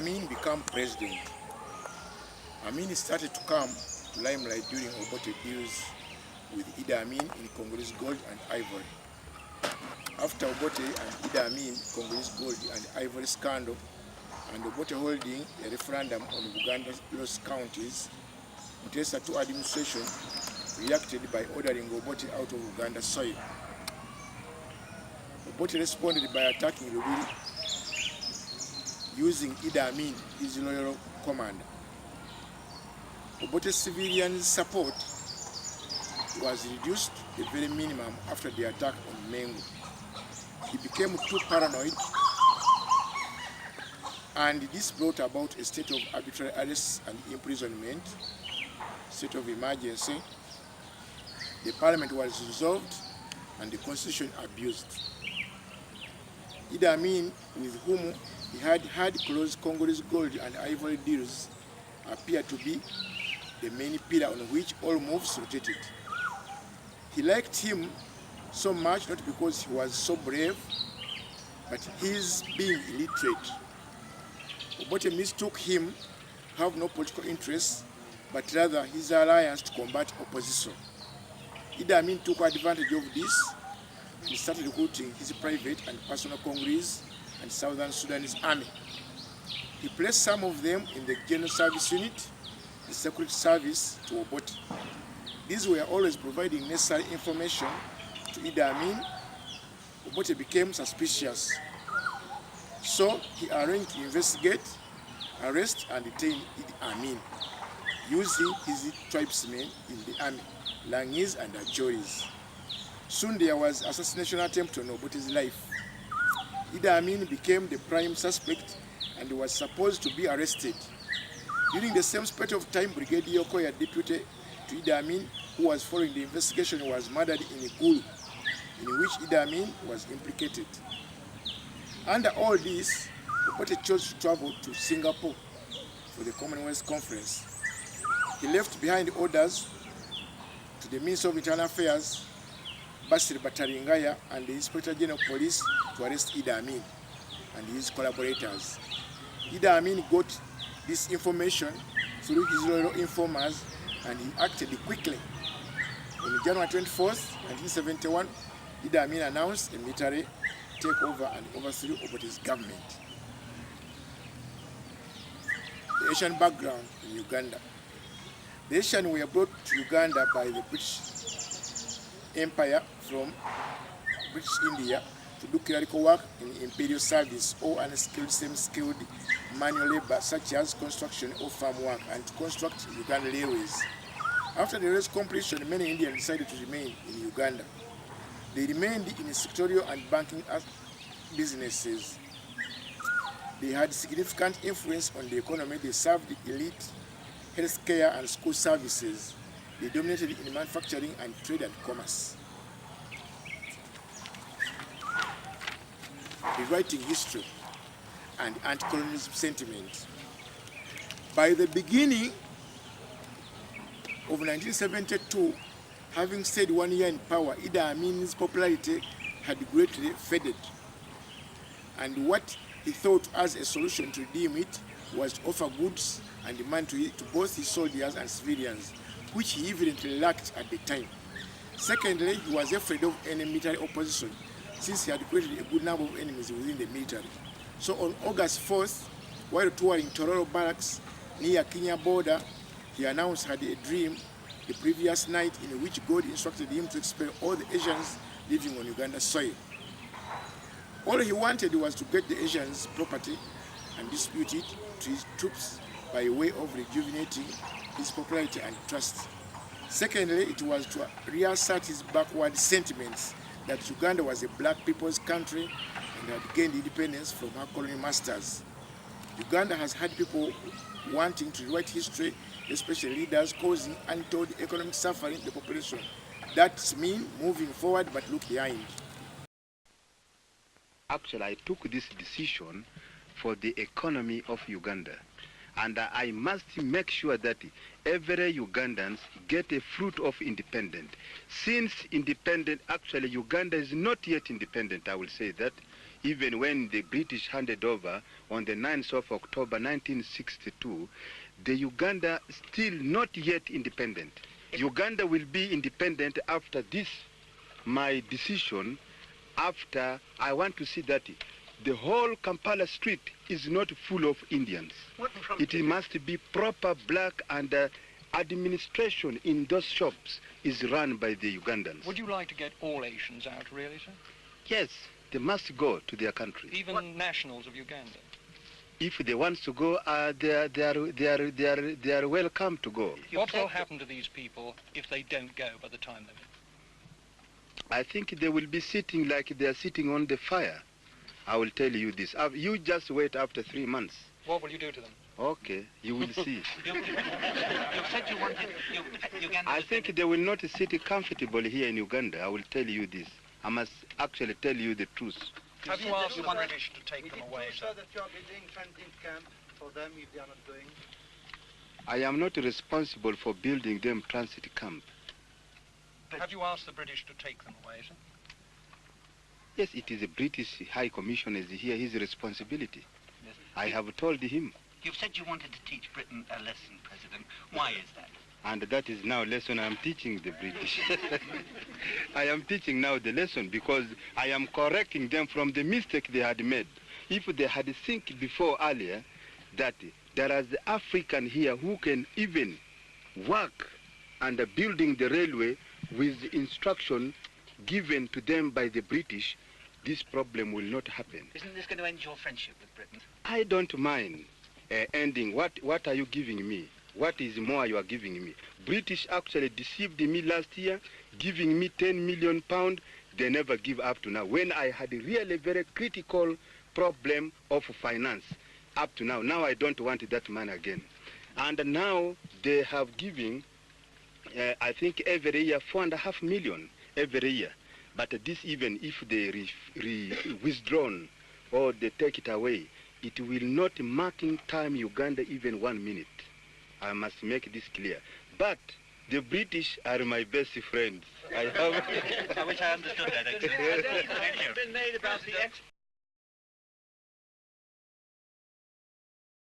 Amin became president. Amin started to come to limelight during Obote deals with Idi Amin in Congolese gold and ivory. After Obote and Idi Amin Congolese gold and ivory scandal, and Obote holding a referendum on Uganda's lost counties, Mutesa II administration reacted by ordering Obote out of Uganda soil. Obote responded by attacking Lubiri, using Idi Amin, his loyal commander. Obote's civilian support was reduced to the very minimum after the attack on Mengo. He became too paranoid, and this brought about a state of arbitrary arrests and imprisonment, state of emergency. The parliament was dissolved and the constitution abused. Idi Amin, with whom he had had close Congolese gold and ivory deals, appeared to be the main pillar on which all moves rotated. He liked him so much, not because he was so brave, but his being illiterate. Obote mistook him to have no political interests, but rather his alliance to combat opposition. Idi Amin took advantage of this and started recruiting his private and personal Congolese and Southern Sudanese army. He placed some of them in the General Service Unit, the Security Service, to Obote. These were always providing necessary information to Idi Amin. Obote became suspicious, so he arranged to investigate, arrest, and detain Idi Amin, using his tribesmen in the army, Langis and Ajoris. Soon there was assassination attempt on Obote's life. Idi Amin became the prime suspect and was supposed to be arrested. During the same spate of time, Brigadier Okoya, deputy to Idi Amin, who was following the investigation, was murdered in Igulu, in which Idi Amin was implicated. Under all this, Obote chose to travel to Singapore for the Commonwealth Conference. He left behind orders to the Minister of Internal Affairs, Basir Bataringaya, and the Inspector General of Police to arrest Idi Amin and his collaborators. Idi Amin got this information through his loyal informers, and he acted quickly. On January 24th, 1971, Idi Amin announced a military takeover and overthrew Obote's government. The Asian background in Uganda. The Asians were brought to Uganda by the British Empire from British India to do clerical work in imperial service or unskilled, semi-skilled manual labor such as construction or farm work, and to construct Uganda railways. After the railway's completion, many Indians decided to remain in Uganda. They remained in sectorial and banking businesses. They had significant influence on the economy. They served the elite, healthcare and school services. They dominated in manufacturing and trade and commerce. Rewriting history and anti-colonialism sentiment. By the beginning of 1972, having stayed 1 year in power, Idi Amin's popularity had greatly faded. And what he thought as a solution to redeem it was to offer goods and demand to both his soldiers and civilians, which he evidently lacked at the time. Secondly, he was afraid of any military opposition, since he had created a good number of enemies within the military. So on August 4th, while touring Tororo Barracks near Kenya border, he announced he had a dream the previous night in which God instructed him to expel all the Asians living on Uganda soil. All he wanted was to get the Asians' property and distribute it to his troops by way of rejuvenating his popularity and trust. Secondly, it was to reassert his backward sentiments that Uganda was a black people's country and had gained independence from her colonial masters. Uganda has had people wanting to rewrite history, especially leaders causing untold economic suffering in the population. That's mean moving forward but look behind. Actually, I took this decision for the economy of Uganda. And I must make sure that every Ugandans get a fruit of independence. Since independent, actually Uganda is not yet independent, I will say that. even when the British handed over on the 9th of October 1962, the Uganda still not yet independent. Uganda will be independent after this, my decision, after I want to see that the whole Kampala street is not full of Indians. It must be proper black, and administration in those shops is run by the Ugandans. Would you like to get all Asians out, really, sir? Yes, they must go to their country. Even nationals of Uganda? If they want to go, they are welcome to go. What will happen to these people if they don't go by the time limit? I think they will be sitting like they are sitting on the fire. I will tell you this. You just wait after 3 months. What will you do to them? Okay, you will see. You said you wanted Uganda. I think they will not sit comfortable here in Uganda. I will tell you this. I must actually tell you the truth. Have you asked the British to take them away, sir? That you are building transit camp for them if they are not going? I am not responsible for building them transit camp. Have you asked the British to take them away, sir? Yes, it is the British High Commissioner is here, his responsibility. Yes. I have told him. You've said you wanted to teach Britain a lesson, President. Why is that? And that is now lesson I am teaching the British. I am teaching now the lesson because I am correcting them from the mistake they had made. If they had think before earlier that there is the African here who can even work under building the railway with instruction given to them by the British, this problem will not happen. Isn't this going to end your friendship with Britain? I don't mind ending. What are you giving me? What is more you are giving me? British actually deceived me last year, giving me 10 million pounds. They never give up to now. When I had a really very critical problem of finance, up to now. Now I don't want that money again. And now they have given, I think every year, 4.5 million every year. But this, even if they withdrawn or they take it away, it will not marking time Uganda even 1 minute. I must make this clear. But the British are my best friends. I wish I understood that, actually. Been made about the